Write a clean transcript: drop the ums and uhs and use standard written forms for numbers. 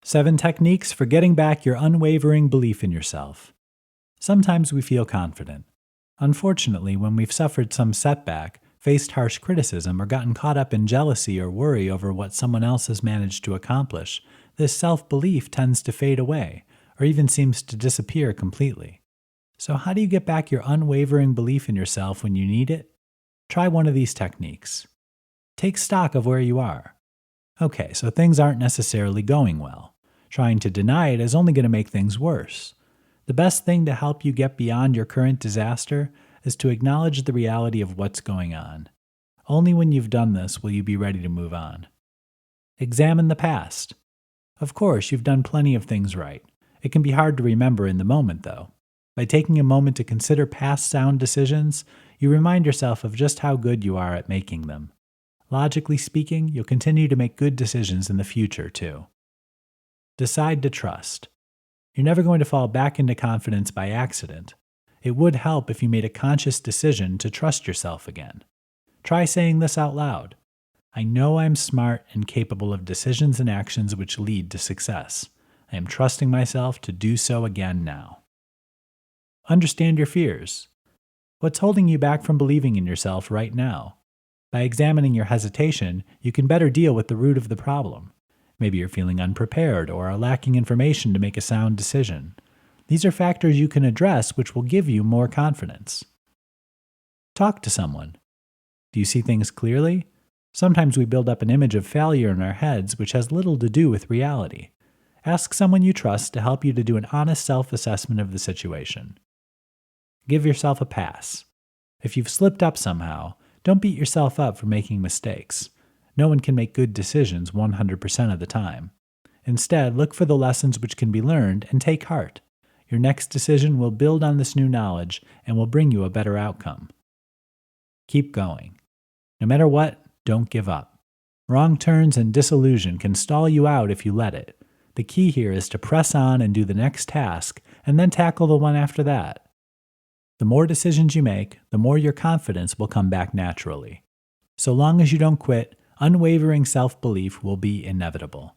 7 techniques for getting back your unwavering belief in yourself. Sometimes we feel confident. Unfortunately, when we've suffered some setback, faced harsh criticism, or gotten caught up in jealousy or worry over what someone else has managed to accomplish, this self-belief tends to fade away, or even seems to disappear completely. So how do you get back your unwavering belief in yourself when you need it? Try one of these techniques. Take stock of where you are. Okay, so things aren't necessarily going well. Trying to deny it is only going to make things worse. The best thing to help you get beyond your current disaster is to acknowledge the reality of what's going on. Only when you've done this will you be ready to move on. Examine the past. Of course, you've done plenty of things right. It can be hard to remember in the moment, though. By taking a moment to consider past sound decisions, you remind yourself of just how good you are at making them. Logically speaking, you'll continue to make good decisions in the future, too. Decide to trust. You're never going to fall back into confidence by accident. It would help if you made a conscious decision to trust yourself again. Try saying this out loud. I know I'm smart and capable of decisions and actions which lead to success. I am trusting myself to do so again now. Understand your fears. What's holding you back from believing in yourself right now? By examining your hesitation, you can better deal with the root of the problem. Maybe you're feeling unprepared or are lacking information to make a sound decision. These are factors you can address which will give you more confidence. Talk to someone. Do you see things clearly? Sometimes we build up an image of failure in our heads which has little to do with reality. Ask someone you trust to help you to do an honest self-assessment of the situation. Give yourself a pass. If you've slipped up somehow, don't beat yourself up for making mistakes. No one can make good decisions 100% of the time. Instead, look for the lessons which can be learned and take heart. Your next decision will build on this new knowledge and will bring you a better outcome. Keep going. No matter what, don't give up. Wrong turns and disillusion can stall you out if you let it. The key here is to press on and do the next task, and then tackle the one after that. The more decisions you make, the more your confidence will come back naturally. So long as you don't quit, unwavering self-belief will be inevitable.